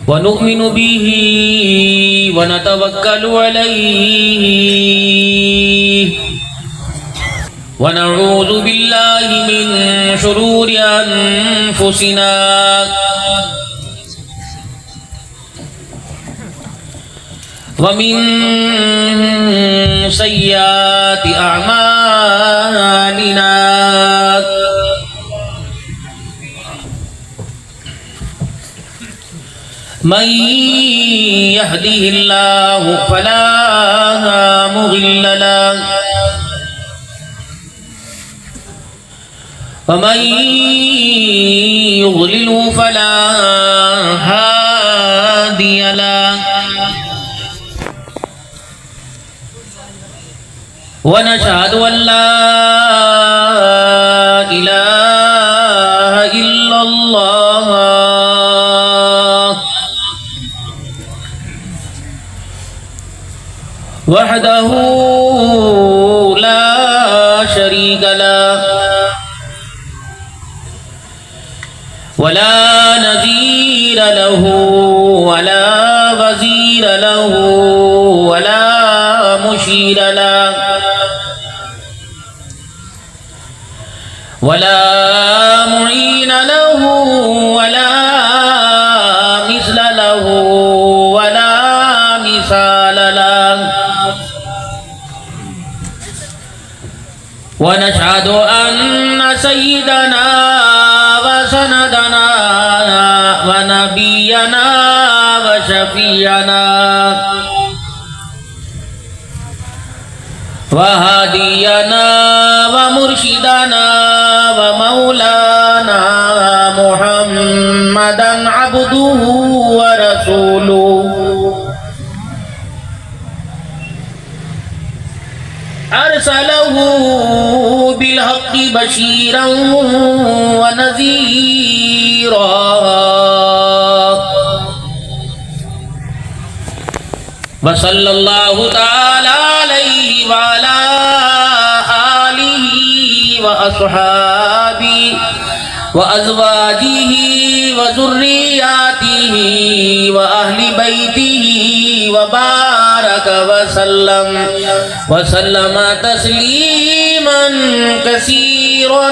ونؤمن به ونتوكل عليه ونعوذ بالله من شرور أنفسنا ومن سيئات أعمالنا من يهده الله فلا مضل له ومن يضلل فلا هادي له ونشهد أن لا إله إلا الله وحده لا شريك له ولا نظير له ولا وزير له ولا مشير له ولا معين له ولا مثل له ولا مثال له ونشهد أن سيدنا وسندنا ونبينا وشفيعنا وهادينا ومرشدنا ومولانا محمدا عبده ورسوله أرسله بالحق بشيرا ونذيرا وصلى الله تعالى عليه وعلى آله وأصحابه وأزواجه وذرياته وأهل بيته وبارك وسلم تسليما كثيرا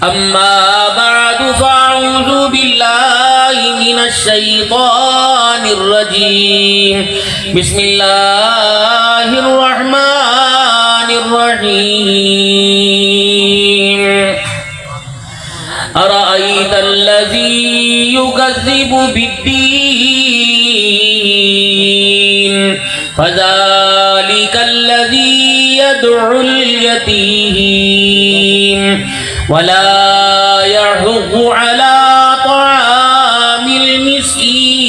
أما بعد فأعوذ بالله من الشيطان الرجيم بسم الله الرحمن الرحيم أرأيت الذي يكذب بالدين فذلك الذي يدعو اليتيم ولا يحض على طعام المسكين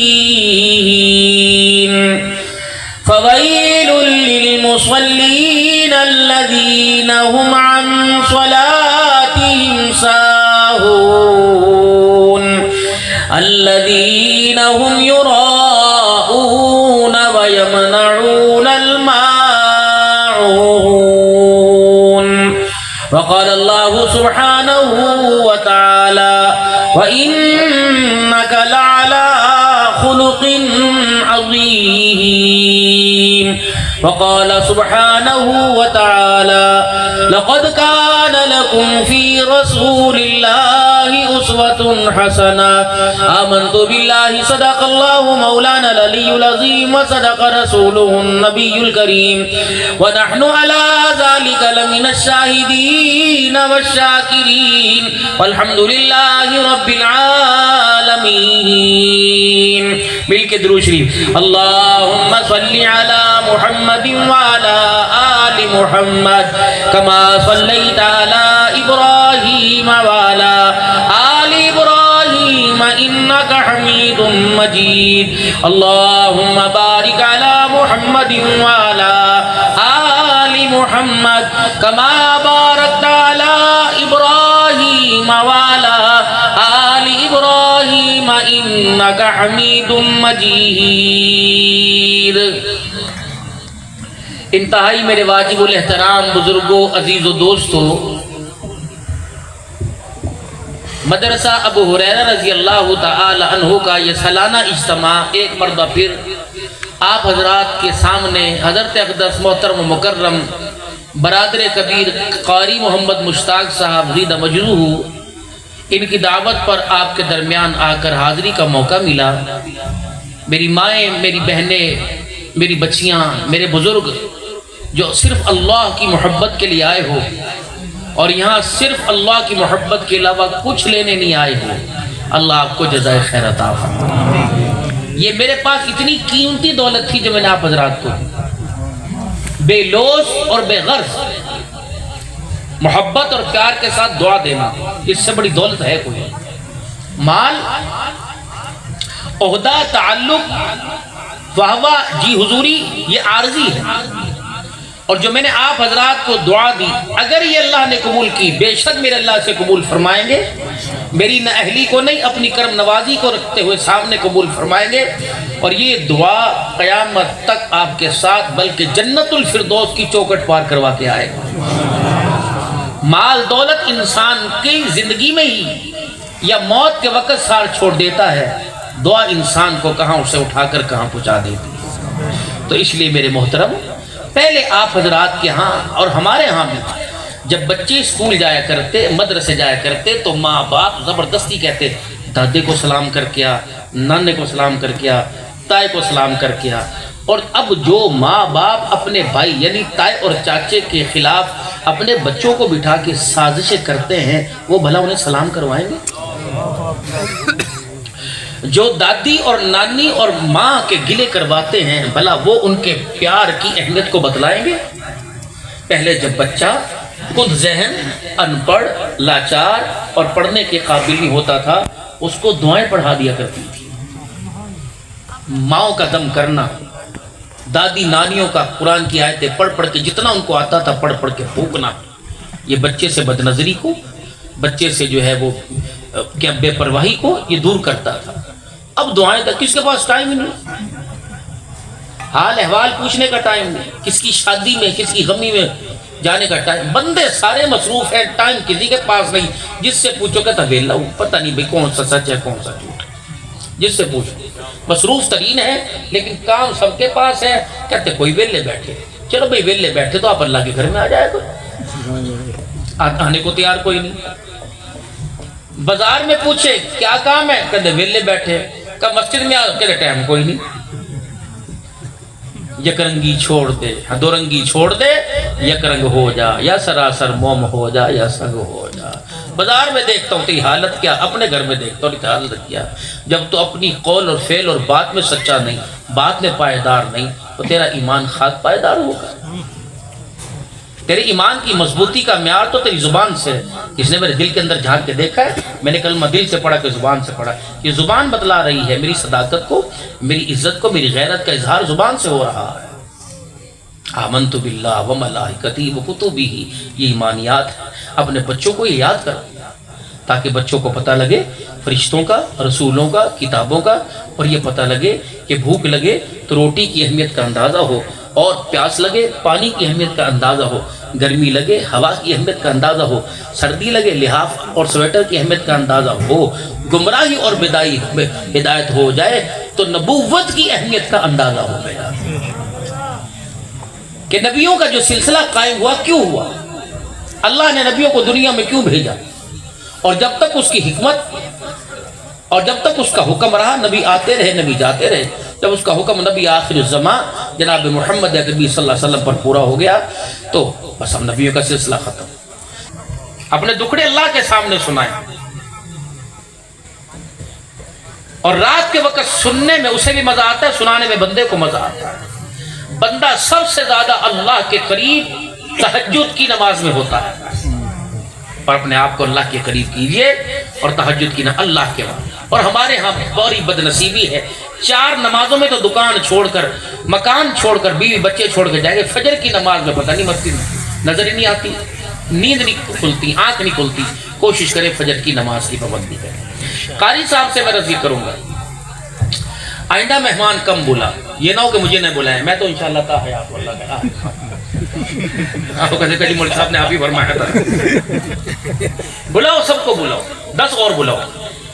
فويل للمصلين الذين هم عن صلاتهم ساهون الذين هم يراءون ويمنعون الماعون وقال الله سبحانه وتعالى وإنك لعلى خلق عظيم وقال سبحانه وتعالى لقد كان لكم في رسول الله أسوة حسنة آمنت بالله صدق الله مولانا العلي العظيم وصدق رسوله النبي الكريم ونحن على ذلك لمن الشاهدين والشاكرين والحمد لله رب العالمين بالکے درود شریف اللهم صل على محمد وعلى آل محمد كما صليت على إبراهيم وعلى آل إبراهيم إنك حميد مجيد اللهم بارك على محمد وعلى آل محمد كما باركت على إبراهيم وعلى آل إبراهيم إنك حميد مجيد انتہائی میرے واجب الاحترام بزرگوں، عزیز و دوستوں، مدرسہ ابو ہریرہ رضی اللہ تعالی عنہ کا یہ سالانہ اجتماع ایک مرتبہ پھر آپ حضرات کے سامنے حضرت اقدس محترم و مکرم برادر کبیر قاری محمد مشتاق صاحب زیدہ مجروح، ان کی دعوت پر آپ کے درمیان آ کر حاضری کا موقع ملا۔ میری مائیں، میری بہنیں، میری بچیاں، میرے بزرگ جو صرف اللہ کی محبت کے لیے آئے ہو اور یہاں صرف اللہ کی محبت کے علاوہ کچھ لینے نہیں آئے ہو، اللہ آپ کو جزائے خیر عطا فرمائے۔ یہ میرے پاس اتنی قیمتی دولت تھی جو میں نے آپ حضرات کو بے لوث اور بے غرض محبت اور پیار کے ساتھ دعا دینا، اس سے بڑی دولت ہے کوئی؟ مال، عہدہ، تعلق، وہوہ، جی حضوری، یہ عارضی ہے۔ اور جو میں نے آپ حضرات کو دعا دی، اگر یہ اللہ نے قبول کی، بے شک میرے اللہ سے قبول فرمائیں گے۔ میری نہ اہلی کو نہیں، اپنی کرم نوازی کو رکھتے ہوئے سامنے قبول فرمائیں گے، اور یہ دعا قیامت تک آپ کے ساتھ بلکہ جنت الفردوس کی چوکھٹ پار کروا کے آئے گا۔ مال دولت انسان کی زندگی میں ہی یا موت کے وقت سار چھوڑ دیتا ہے، دعا انسان کو کہاں اسے اٹھا کر کہاں پہنچا دیتی ہے۔ تو اس لیے میرے محترم، پہلے آپ حضرات کے ہاں اور ہمارے ہاں بھی جب بچے اسکول جایا کرتے، مدرسے جایا کرتے، تو ماں باپ زبردستی کہتے دادے کو سلام کر کے آ، نانے کو سلام کر کے آ، تائے کو سلام کر کے آ۔ اور اب جو ماں باپ اپنے بھائی یعنی تائے اور چاچے کے خلاف اپنے بچوں کو بٹھا کے سازشیں کرتے ہیں، وہ بھلا انہیں سلام کروائیں گے؟ جو دادی اور نانی اور ماں کے گلے کرواتے ہیں، بھلا وہ ان کے پیار کی اہمیت کو بتلائیں گے؟ پہلے جب بچہ خود ذہن، ان پڑھ، لاچار اور پڑھنے کے قابل نہیں ہوتا تھا، اس کو دعائیں پڑھا دیا کرتی تھی۔ ماؤں کا دم کرنا، دادی نانیوں کا قرآن کی آیتیں پڑھ پڑھ کے جتنا ان کو آتا تھا پڑھ پڑھ کے پھونکنا، یہ بچے سے بد نظری کو، بچے سے جو ہے وہ کیا بے پرواہی کو یہ دور کرتا تھا۔ اب دعائیں تک کس کے پاس ٹائم ہی نہیں، حال احوال پوچھنے کا ٹائم نہیں، کس کی شادی میں، کس کی غمی میں جانے کا ٹائم، بندے سارے مصروف ہیں، ٹائم کسی کے پاس نہیں۔ جس سے پوچھو کہتا ویلا ہوں، پتہ نہیں بھائی کون سا سچ ہے کون سا جھوٹ ہے۔ جس سے پوچھو مصروف ترین ہے، لیکن کام سب کے پاس ہے، کہتے کوئی ویلے بیٹھے، چلو بھائی ویلے بیٹھے تو آپ اللہ کے گھر میں آ جائے کوئی، آنے کو تیار کوئی نہیں۔ بازار میں پوچھے کیا کام ہے، کہتے ویلے بیٹھے، کہ مسجد میں کہتے ٹائم کوئی نہیں۔ یک رنگی چھوڑ دے، دو رنگی چھوڑ دے، یک رنگ ہو جا، یا سراسر موم ہو جا یا سنگ ہو جا۔ بازار میں دیکھتا ہوں تیری حالت کیا، اپنے گھر میں دیکھتا ہوں تیری حالت کیا۔ جب تو اپنی قول اور فعل اور بات میں سچا نہیں، بات میں پائیدار نہیں، تو تیرا ایمان خاک پائیدار ہوگا۔ تیرے ایمان کی مضبوطی کا معیار تو تیری زبان سے ہے۔ اس نے میرے دل کے اندر جھانک کے دیکھا ہے، میں نے کلمہ دل سے پڑھا کہ زبان سے پڑھا، یہ زبان بتلا رہی ہے میری صداقت کو، میری عزت کو، میری غیرت کا اظہار زبان سے ہو رہا ہے۔ آمنت باللہ و ملائکتہ و کتبہ، یہ ایمانیات ہے۔ اپنے بچوں کو یہ یاد کر تاکہ بچوں کو پتہ لگے فرشتوں کا، رسولوں کا، کتابوں کا، اور یہ پتہ لگے کہ بھوک لگے تو روٹی کی اہمیت کا اندازہ ہو، اور پیاس لگے پانی کی اہمیت کا اندازہ ہو، گرمی لگے ہوا کی اہمیت کا اندازہ ہو، سردی لگے لحاف اور سویٹر کی اہمیت کا اندازہ ہو، گمراہی اور ہدایت ہو جائے تو نبوت کی اہمیت کا اندازہ ہو گیا کہ نبیوں کا جو سلسلہ قائم ہوا کیوں ہوا، اللہ نے نبیوں کو دنیا میں کیوں بھیجا، اور جب تک اس کی حکمت اور جب تک اس کا حکم رہا، نبی آتے رہے نبی جاتے رہے۔ جب اس کا حکم نبی آخر الزمان جناب محمد نبی صلی اللہ علیہ وسلم پر پورا ہو گیا تو بس ہم نبیوں کا سلسلہ ختم۔ اپنے دکھڑے اللہ کے سامنے سنائیں، اور رات کے وقت سننے میں اسے بھی مزہ آتا ہے، سنانے میں بندے کو مزہ آتا ہے۔ بندہ سب سے زیادہ اللہ کے قریب تہجد کی نماز میں ہوتا ہے، اور اپنے آپ کو اللہ کے قریب کیجئے اور تہجد کی اللہ کے بعد۔ اور ہمارے ہاں بڑی بد نصیبی ہے، 4 نمازوں میں تو دکان چھوڑ کر، مکان چھوڑ کر، بیوی بچے چھوڑ کر جائیں گے، فجر کی نماز میں پتہ نہیں مسجد میں نظر ہی نہیں آتی، نیند نہیں کھلتی، آنکھ نہیں کھلتی۔ کوشش کریں فجر کی نماز کی پابندی کریں۔ قاری صاحب سے میں رضی کروں گا، آئندہ مہمان کم بولا، یہ نہ ہو کہ مجھے نہ بلائیں، میں تو انشاءاللہ تا حیات اللہ کا آپ کو کہتے مولوی صاحب نے آپ ہی فرمایا تھا۔ بلاؤ سب کو بلاؤ، 10 اور بلاؤ،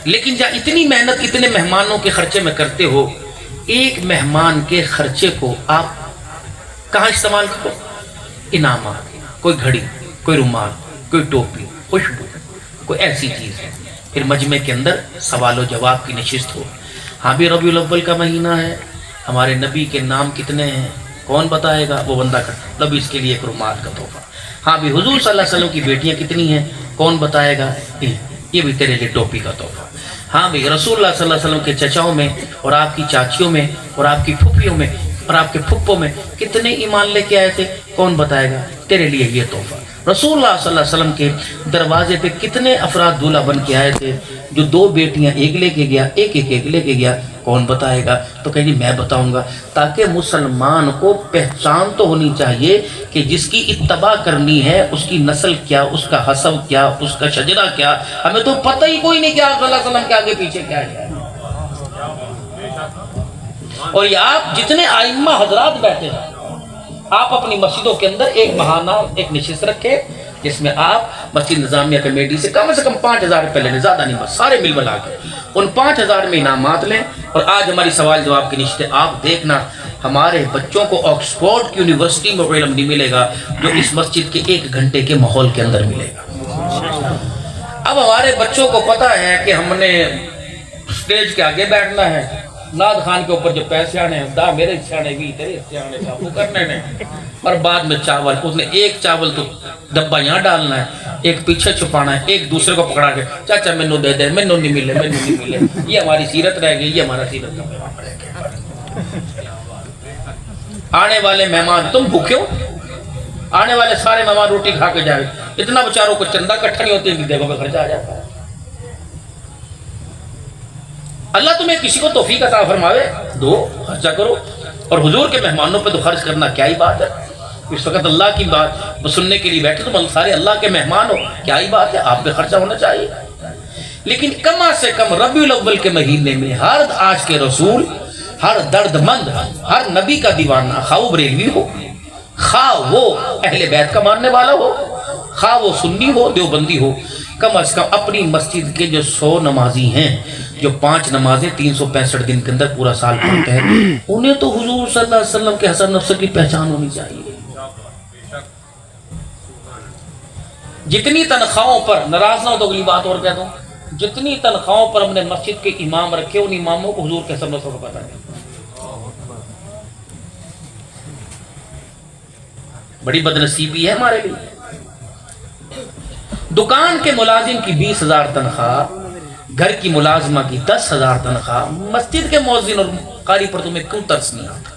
لیکن جہاں اتنی محنت اتنے مہمانوں کے خرچے میں کرتے ہو، ایک مہمان کے خرچے کو آپ کہاں استعمال کرو؟ انعامات، کوئی گھڑی، کوئی رومال، کوئی ٹوپی، خوشبو، کوئی ایسی چیز ہے۔ پھر مجمع کے اندر سوال و جواب کی نشست ہو۔ ہاں بھی ربیع الاول کا مہینہ ہے، ہمارے نبی کے نام کتنے ہیں کون بتائے گا؟ وہ بندہ کرتا نبی، اس کے لیے ایک رومال کا تحفہ۔ ہاں بھی حضور صلی اللہ علیہ وسلم کی بیٹیاں کتنی ہیں کون بتائے گا؟ یہ بھی تیرے لیے ٹوپی کا تحفہ۔ ہاں بھی رسول اللہ صلی اللہ علیہ وسلم کے چچاؤں میں اور آپ کی چاچیوں میں اور آپ کی پھوپھیوں میں اور آپ کے پھپھوں میں کتنے ایمان لے کے آئے تھے کون بتائے گا؟ تیرے لیے یہ تحفہ۔ رسول اللہ صلی اللہ علیہ وسلم کے دروازے پہ کتنے افراد دولہا بن کے آئے تھے؟ جو 2 بیٹیاں ایک لے کے گیا، ایک لے کے گیا، کون بتائے گا؟ تو کہیں جی میں بتاؤں گا، تاکہ مسلمان کو پہچان تو ہونی چاہیے کہ جس کی اتباع کرنی ہے اس کی نسل کیا، اس کا حسب کیا، اس کا شجرہ کیا۔ ہمیں تو پتہ ہی کوئی نہیں کہ آپ صلی اللہ علیہ وسلم کے آگے پیچھے کیا ہے۔ اور یہ آپ جتنے ائمہ حضرات بیٹھے ہیں، آپ اپنی مسجدوں کے اندر ایک ماہانہ ایک نشست رکھیں جس میں آپ مسجد نظامیہ کمیٹی سے کم 5,000 روپے لیں، زیادہ نہیں، بس سارے مل ملا کے ان 5,000 میں انعامات لیں۔ اور آج ہماری سوال جواب کی نشست ہے، آپ دیکھنا ہمارے بچوں کو آکسفورڈ کی یونیورسٹی میں علم نہیں ملے گا جو اس مسجد کے 1 گھنٹے کے ماحول کے اندر ملے گا۔ اب ہمارے بچوں کو پتہ ہے کہ ہم نے اسٹیج کے آگے بیٹھنا ہے، ناد خان کے اوپر جو پیسے آنے ہیں، دا میرے حصے آنے بھی، تیرے حصے آنے کا وہ کرنے نے، اور بعد میں چاول، اس نے ایک چاول تو ڈبہ یہاں ڈالنا ہے، ایک پیچھے چھپانا ہے، ایک دوسرے کو پکڑا کے چاچا مینوں دے دے، مینوں نہیں ملے، مینوں نہیں ملے۔ یہ ہماری سیرت رہ گئی، یہ ہمارا سیرت کا پیغام رہ گیا۔ آنے والے مہمان تم بھوکے ہو، آنے والے سارے مہمان روٹی کھا کے جائے، اتنا بیچاروں کو چندہ اکٹھا نہیں ہوتے کہ دیگوں پہ خرچہ آ جاتا ہے۔ اللہ تمہیں کسی کو توفیق عطا فرماوے، دو خرچہ کرو، اور حضور کے مہمانوں پہ تو خرچ کرنا کیا ہی بات ہے۔ اس وقت اللہ کی بات سننے کے لیے بیٹھے تم سارے اللہ کے مہمان ہو، کیا ہی بات ہے، آپ پہ خرچہ ہونا چاہیے۔ لیکن کم سے کم ربیع الاول کے مہینے میں ہر آج کے رسول، ہر درد مند، ہر نبی کا دیوانہ، خواہ وہ بریلوی ہو، خواہ وہ اہل بیت کا ماننے والا ہو، خواہ وہ سنی ہو، دیوبندی ہو، کم از کم اپنی مسجد کے جو 100 نمازی ہیں، جو 5 نمازیں 365 دن کے اندر پورا سال پڑھتے ہیں، انہیں تو حضور صلی اللہ علیہ وسلم کے حسن نفس کی پہچان ہونی چاہیے۔ جتنی تنخواہوں پر، ناراض نہ ہو تو اگلی بات اور کہتا ہوں، جتنی تنخواہوں پر ہم نے مسجد کے امام رکھے، ان اماموں کو حضور کے حسن نفس کو پتہ نہیں۔ بڑی بدنصیبی ہے ہمارے لیے۔ دکان کے ملازم کی 20,000 تنخواہ، گھر کی ملازمہ کی 10,000 تنخواہ، مسجد کے مؤذن اور قاری پر تمہیں کیوں ترس نہیں آتا؟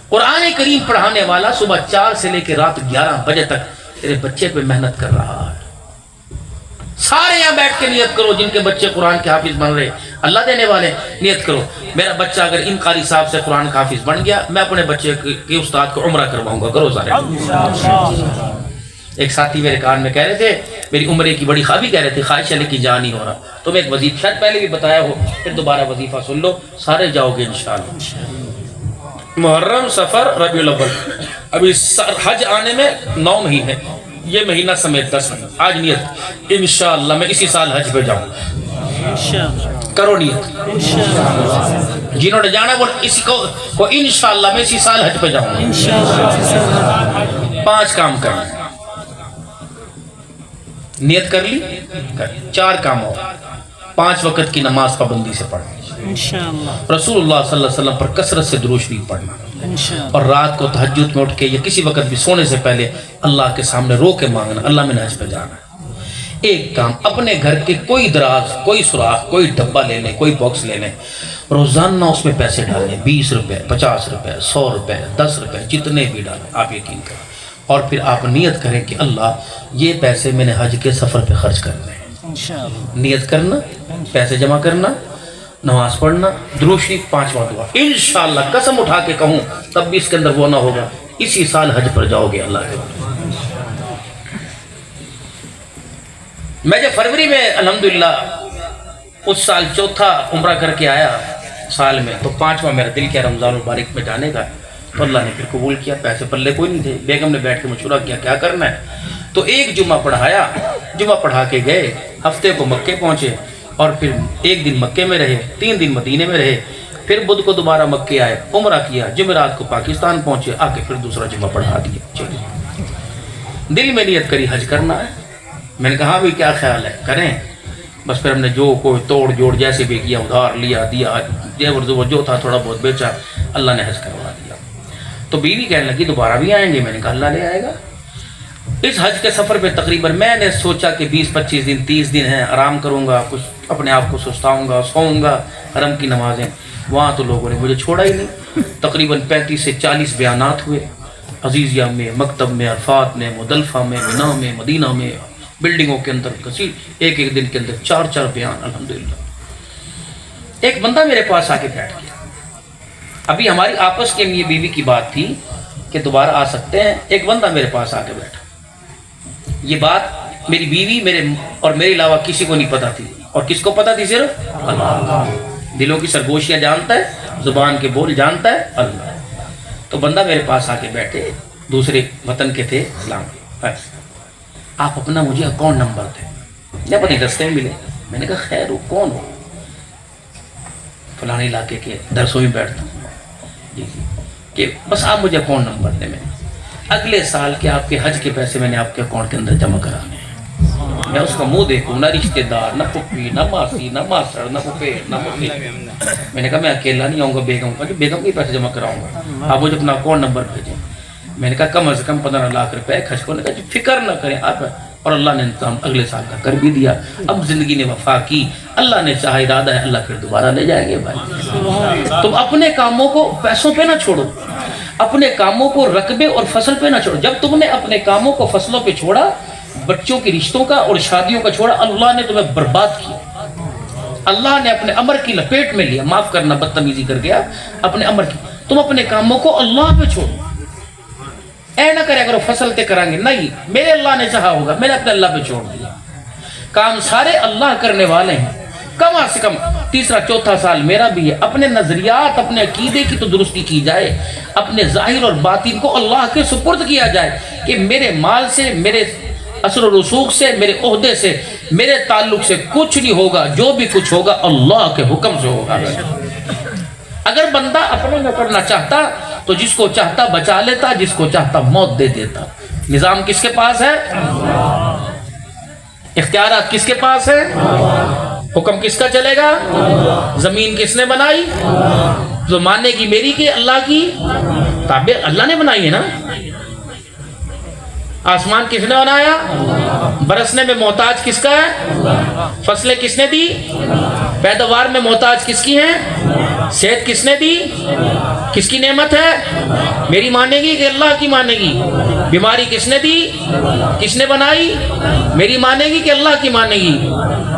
قرآن کریم پڑھانے والا صبح 4 سے لے کے رات 11 بجے تک تیرے بچے پہ محنت کر رہا ہے۔ سارے یہاں بیٹھ کے نیت کرو، جن کے بچے قرآن کے حافظ بن رہے، اللہ دینے والے، نیت کرو میرا بچہ اگر ان قاری صاحب سے قرآن کا حافظ بن گیا، میں اپنے بچے کے استاد کو عمرہ کرواؤں گا، کرو سارے۔ ایک ساتھی میرے کان میں کہہ رہے تھے، میری عمرے کی بڑی خوابی کہہ رہے تھے، خواہش ہے لیکن جا نہیں ہو رہا۔ تو میں ایک وظیفہ شاید پہلے بھی بتایا ہو، پھر دوبارہ وظیفہ سن لو، سارے جاؤ گے انشاءاللہ۔ محرم، سفر، ربیع الاول، ابھی حج آنے میں 9 مہینے، یہ مہینہ سمیت 10 مہینے۔ آج نیت انشاءاللہ میں اسی سال حج پہ جاؤں، کرو نیت۔ جنہوں نے جانا وہ اسی کو انشاءاللہ میں اسی سال حج پہ جاؤں۔ 5 کام کرنا، نیت کر لی، 4 کام ہو، 5 وقت کی نماز پابندی سے پڑھنا، رسول اللہ صلی اللہ علیہ وسلم پر کثرت سے درود شریف پڑھنا، اور رات کو تہجد میں اٹھ کے یا کسی وقت بھی سونے سے پہلے اللہ کے سامنے رو کے مانگنا، اللہ میں حج پہ جانا ہے۔ ایک کام، اپنے گھر کے کوئی دراز، کوئی سوراخ، کوئی ڈبہ لے لیں، کوئی باکس لے لیں، روزانہ اس میں پیسے ڈالیں، 20 روپے، 50 روپے، 100 روپے، 10 روپے، جتنے بھی ڈالیں، آپ یقین کریں، اور پھر آپ نیت کریں کہ اللہ یہ پیسے میں نے حج کے سفر پہ خرچ کرنے ہیں۔ نیت کرنا، پیسے جمع کرنا، نماز پڑھنا، درود شریف، 5واں دعا۔ انشاءاللہ قسم اٹھا کے کہوں تب بھی اس کے اندر وہ نہ ہوگا، اسی سال حج پر جاؤ گے اللہ کے بعد۔ میں جب فروری میں الحمدللہ اس سال 4تھا عمرہ کر کے آیا سال میں، تو 5واں میرا دل کیا رمضان المبارک میں جانے کا، تو اللہ نے پھر قبول کیا. پیسے پلے کوئی نہیں تھے. بیگم نے بیٹھ کے مشورہ کیا کیا کرنا ہے. تو ایک جمعہ پڑھایا, جمعہ پڑھا کے گئے, ہفتے کو مکے پہنچے اور پھر ایک دن مکے میں رہے, 3 دن مدینے میں رہے, پھر بدھ کو دوبارہ مکے آئے, عمرہ کیا, جمعرات کو پاکستان پہنچے, آ کے پھر دوسرا جمعہ پڑھا دیا. چلیے دل میں نیت کری حج کرنا ہے. میں نے کہا بھی کیا خیال ہے, کریں. بس پھر ہم نے جو کوئی توڑ جوڑ جیسے بھی کیا, ادھار لیا دیا, جو تھا تھوڑا بہت بیچا, اللہ نے حج کروا دیا. تو بیوی کہنے لگی دوبارہ بھی آئیں گے. میں نے کہا اللہ لے آئے گا. اس حج کے سفر پہ تقریباً میں نے سوچا کہ 20-25 دن 30 دن ہیں, آرام کروں گا, کچھ اپنے آپ کو سستاؤں گا, سوؤں گا, حرم کی نمازیں. وہاں تو لوگوں نے مجھے چھوڑا ہی نہیں. تقریباً 35 سے 40 بیانات ہوئے, عزیزیہ میں, مکتب میں, عرفات میں, مدلفہ میں, منا میں, مدینہ میں, بلڈنگوں کے اندر کثیر, ایک ایک دن کے اندر 4 بیان. الحمدللہ. ایک بندہ میرے پاس آ کے بیٹھ گیا. ابھی ہماری آپس کے لیے بیوی کی بات تھی کہ دوبارہ آ سکتے ہیں. ایک بندہ میرے پاس آ کے بیٹھا. یہ بات میری بیوی میرے اور میرے علاوہ کسی کو نہیں پتا تھی. اور کس کو پتا تھی؟ صرف اللہ. دلوں کی سرگوشیاں جانتا ہے, زبان کے بول جانتا ہے اللہ. تو بندہ میرے پاس آ کے بیٹھے, دوسرے وطن کے تھے. اسلام آپ اپنا مجھے اکاؤنٹ نمبر دیں. یا پتہ نہیں رستے میں ملے. میں نے کہا خیر ہو, کون ہو؟ فلانے علاقے کے درسوں میں بیٹھتا ہوں. جی کہ بس آپ مجھے اکاؤنٹ نمبر دیں. میں اگلے سال کے آپ کے حج کے پیسے میں نے آپ کے اکاؤنٹ کے اندر جمع کرانے ہیں. میں اس کا منہ دیکھوں, نہ رشتہ دار, نہ پھپھی, نہ ماسی, نہ ماسڑ, نہ پھپھیڑ, نہ ممی. میں نے کہا میں اکیلا نہیں آؤں گا, بیگم کا, جو بیگم کے پیسے جمع کراؤں گا, آپ مجھے اپنا اکاؤنٹ نمبر بھیجیں. میں نے کہا کم از کم 15 لاکھ روپے خرچ کو. نے کہا فکر نہ کریں آپ. اور اللہ نے انتظام اگلے سال کا کر بھی دیا. اب زندگی نے وفا کی, اللہ نے چاہا ارادہ ہے اللہ پھر دوبارہ لے جائیں گے. بھائی تم اپنے کاموں کو پیسوں پہ نہ چھوڑو, اپنے کاموں کو رقبے اور فصل پہ نہ چھوڑو. جب تم نے اپنے کاموں کو فصلوں پہ چھوڑا, بچوں کے رشتوں کا اور شادیوں کا چھوڑا, اللہ نے تمہیں برباد کیا. اللہ نے اپنے امر کی لپیٹ میں لیا. معاف کرنا بدتمیزی کر گیا, اپنے امر کی. تم اپنے کاموں کو اللہ پہ چھوڑو. اے نہ کرے اگر فصل تے کریں گے, نہیں, میرے اللہ نے چاہا ہوگا, میں نے اپنے اللہ پہ چھوڑ دیا. کام سارے اللہ کرنے والے ہیں. کم از کم 3-4 سال میرا بھی ہے. اپنے نظریات, اپنے عقیدے کی تو درستی کی جائے, اپنے ظاہر اور باطن کو اللہ کے سپرد کیا جائے کہ میرے مال سے, میرے اثر و رسوخ سے, میرے عہدے سے, میرے تعلق سے کچھ نہیں ہوگا. جو بھی کچھ ہوگا اللہ کے حکم سے ہوگا. اگر بندہ اپنے میں کرنا چاہتا تو جس کو چاہتا بچا لیتا, جس کو چاہتا موت دے دیتا. نظام کس کے پاس ہے؟ اختیارات کس کے پاس ہے؟ حکم کس کا چلے گا؟ زمین کس نے بنائی؟ جو ماننے کی میری کی اللہ کی تابع اللہ نے بنائی ہے نا. آسمان کس نے بنایا؟ برسنے میں محتاج کس کا ہے؟ فصلیں کس نے دی؟ پیداوار میں محتاج کس کی ہیں؟ صحت کس نے دی؟ کس کی نعمت ہے؟ میری مانے گی کہ اللہ کی مانے گی؟ بیماری کس نے دی؟ کس نے بنائی؟ میری مانے گی کہ اللہ کی مانے گی؟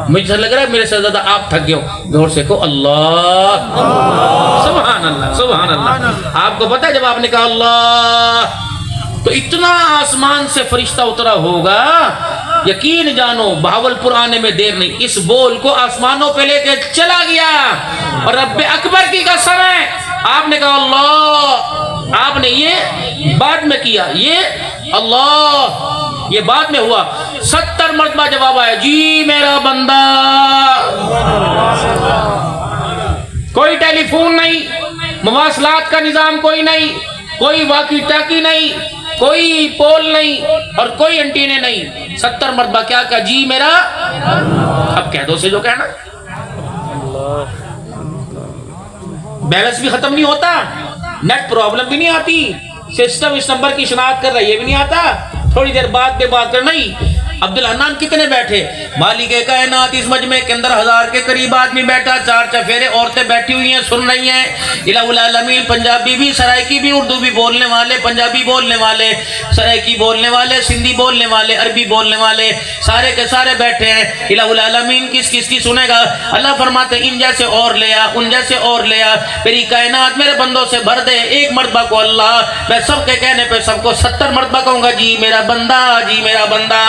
مجھے لگ رہا ہے میرے سے زیادہ آپ تھک گئے ہو. زور سے کہو اللہ. سبحان اللہ, سبحان اللہ. آپ کو پتا ہے جب آپ نے کہا اللہ تو اتنا آسمان سے فرشتہ اترا ہوگا, یقین جانو بہاولپور آنے میں دیر نہیں. اس بول کو آسمانوں پہ لے کے چلا گیا. اور رب اکبر کی قسم ہے, آپ نے کہا اللہ, آپ نے یہ بعد میں کیا, یہ اللہ یہ بعد میں ہوا. 70 مرتبہ جواب آیا, جی میرا بندہ. کوئی ٹیلی فون نہیں, مواصلات کا نظام کوئی نہیں, کوئی واکی ٹاکی نہیں, کوئی پول نہیں اور کوئی انٹینے نہیں. 70 مرتبہ کیا کہا, جی میرا. اب کہہ دو سے جو کہنا. بیلنس بھی ختم نہیں ہوتا, نیٹ پرابلم بھی نہیں آتی, سسٹم اس نمبر کی شناخت کر رہا ہے یہ بھی نہیں آتا, تھوڑی دیر بعد پہ بات کر. نہیں, عبدالحنان کتنے بیٹھے؟ مالک کائنات اس مجمع کے اندر 1000 کے قریب آدمی بیٹھا, 4 چفیرے عورتیں بیٹھی ہوئی ہیں, سن رہی ہیں. الہ العالمین, پنجابی بھی, سرائکی بھی, اردو بھی بولنے والے, پنجابی بولنے والے, سرائکی بولنے والے, سندھی بولنے والے, عربی بولنے والے, سارے کے سارے بیٹھے ہیں. الہ العالمین کس کس کی سنے گا؟ اللہ فرماتے ان جیسے اور لیا, ان جیسے اور لیا, میری کائنات میرے بندوں سے بھر دے. ایک مرتبہ کو اللہ, میں سب کے کہنے پہ سب کو 70 مرتبہ کہوں گا, جی میرا بندہ, جی میرا بندہ.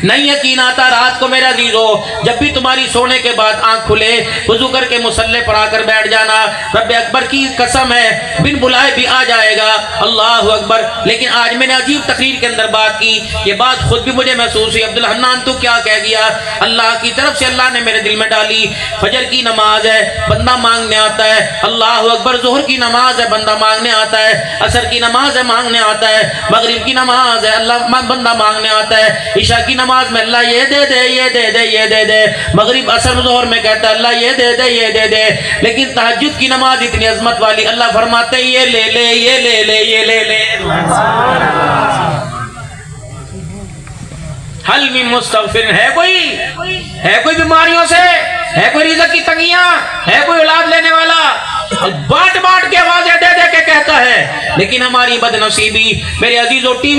نہیں یقین آتا رات کو میرا عزیزو جب بھی تمہاری سونے کے بعد آنکھ کھلے وضو کر کے مصلی پر آ کر بیٹھ جانا، رب اکبر کی قسم ہے بن بلائے بھی آ جائے گا، اللہ اکبر۔ لیکن آج میں نے عجیب تقریر کے اندر بات کی، یہ بات خود بھی مجھے محسوس ہوئی، عبدالحنان تو کیا کہہ گیا، اللہ کی طرف سے اللہ نے میرے دل میں ڈالی، فجر کی نماز ہے بندہ مانگنے آتا ہے، اللہ اکبر، ظہر کی نماز ہے بندہ مانگنے آتا ہے، عصر کی نماز ہے مانگنے آتا ہے، مغرب کی نماز ہے اللہ بندہ مانگنے آتا ہے، عشاء کی نماز میں اللہ یہ دے دے یہ دے دے یہ دے دے، مغرب عصر ظہر میں کہتا ہے اللہ یہ دے دے یہ دے دے، لیکن تہجد کی نماز اتنی عظمت والی، اللہ فرماتے ہیں یہ لے لے یہ لے لے یہ لے لے۔ حل من مستغفر، ہے کوئی بیماریوں سے، ہے کوئی رزق کی تنگیاں، ہے کوئی اولاد لینے والا، بانٹ بانٹ کے آوازیں دے دے کے کہتا ہے، لیکن ہماری بد نصیبی میرے عزیزو ٹی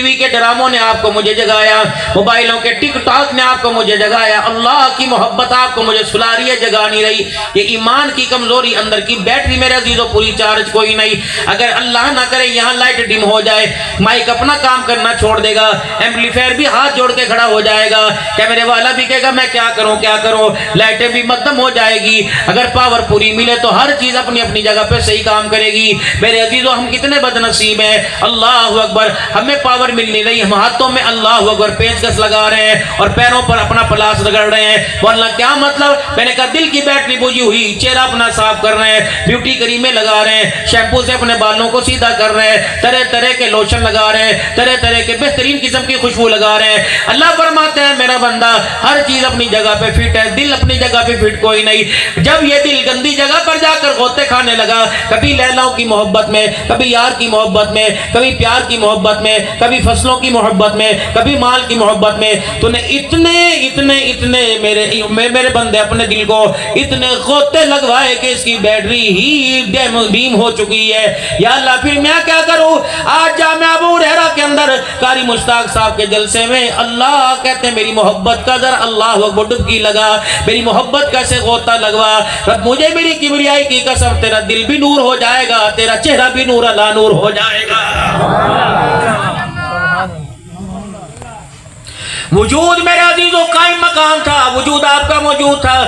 وی کے ڈراموں نے آپ کو مجھے جگایا، موبائلوں کے ٹک ٹاک نے آپ کو مجھے جگایا، اللہ کی محبت آپ کو مجھے سلا رہی ہے، جگا نہیں رہی، یہ ایمان کی کمزوری، اندر کی بیٹری میرے عزیزو پوری چارج کوئی نہیں، اگر اللہ نہ کرے یہاں لائٹ ڈم ہو جائے، مائک اپنا کام کرنا چھوڑ دے گا، ایمپلیفائر بھی ہاتھ جوڑ کے کھڑا ہو جائے گا، کیا میرے والا بھی کہے گا میں کیا کروں، لائٹیں بھی مدھم ہو جائے گی، اگر پاور پوری ملے تو ہر چیز اپنی اپنی جگہ پہ صحیح کام کرے گی، میرے عزیزو ہم کتنے بد نصیب ہیں، اللہ اکبر، ہمیں پاور مل نہیں رہی، ہم ہاتھوں میں اللہ اکبر پیچ کس لگا رہے ہیں اور پیروں پر اپنا پلاس رگڑ رہے ہیں، ورنہ کیا مطلب، میں نے کہا دل کی بیٹری بجھی ہوئی، چہرہ اپنا صاف کر رہے ہیں، بیوٹی کریمیں لگا رہے ہیں، شیمپو سے اپنے بالوں کو سیدھا کر رہے ہیں، طرح طرح کے لوشن لگا رہے ہیں، طرح طرح کے بہترین قسم کی خوشبو لگا رہے ہیں، اللہ فرماتے ہیں میرا بندہ ہر چیز اپنی جگہ پہ فٹ ہے، دل اپنی جگہ پہ فٹ کوئی نہیں، جب یہ دل گندی جگہ پر جا کر غوطے کھانے لگا، کبھی لیلاؤں کی محبت میں، کبھی یار کی محبت میں، کبھی پیار کی محبت میں، کبھی فصلوں کی محبت میں، کبھی مال کی محبت میں، تو نے اتنے میرے بندے اپنے دل کو اتنے غوطے لگوائے کہ اس کی بیٹری ہی ڈیم ہو چکی ہے، یا اللہ پھر میں کیا کروں، آج جامعہ ابو ہریرہ کے اندر قاری مشتاق صاحب کے جلسے میں اللہ کہتے ہیں میری محبت کا ذرا اللہ اکبر ڈبکی لگا، میری محبت کا سے غوطہ لگوا، رب مجھے میری کبریائی کی قسم تیرا دل بھی نور ہو جائے گا، تیرا چہرہ بھی نور اللہ نور ہو جائے گا۔ وجود میرے عزیزو قائم مقام تھا، وجود آپ کا موجود تھا،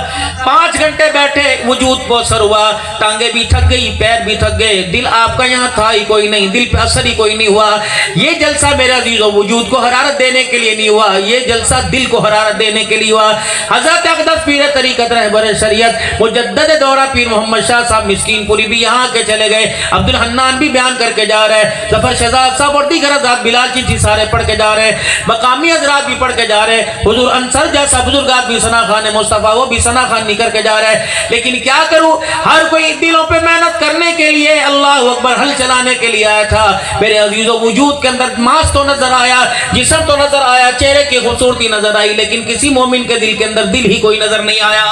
5 گھنٹے بیٹھے وجود کو اثر ہوا، ٹانگیں بھی تھک گئی، پیر بھی تھک گئے، دل آپ کا یہاں تھا ہی کوئی نہیں، دل پہ اثر ہی کوئی نہیں ہوا، یہ جلسہ میرے عزیزو وجود کو حرارت دینے کے لیے نہیں ہوا، یہ جلسہ دل کو حرارت دینے کے لیے ہوا۔ حضرت اقدس پیر طریقت رہبر شریعت مجدد دورہ پیر محمد شاہ صاحب مسکین پوری بھی یہاں کے چلے گئے، عبدالحنان بھی بیان کر کے جا رہے ہیں، ظفر شہزاد صاحب اور دیگر حضرات بلال چشتی سارے پڑھ کے جا رہے ہیں، مقامی حضرات بھی پڑھ کے جا رہے ہیں، حضور انصر جیسا بزرگات بھی ثنا خان مصطفیٰ وہ بھی ثنا خان نہیں کر کے جا رہے ہیں، لیکن کیا کروں، ہر کوئی دلوں پہ محنت کرنے کے لیے اللہ اکبر حل چلانے کے لیے آیا تھا، میرے عزیزو وجود کے اندر ماس تو نظر آیا، جسم تو نظر آیا، چہرے کی خوبصورتی نظر آئی، لیکن کسی مومن کے دل کے اندر دل ہی کوئی نظر نہیں آیا،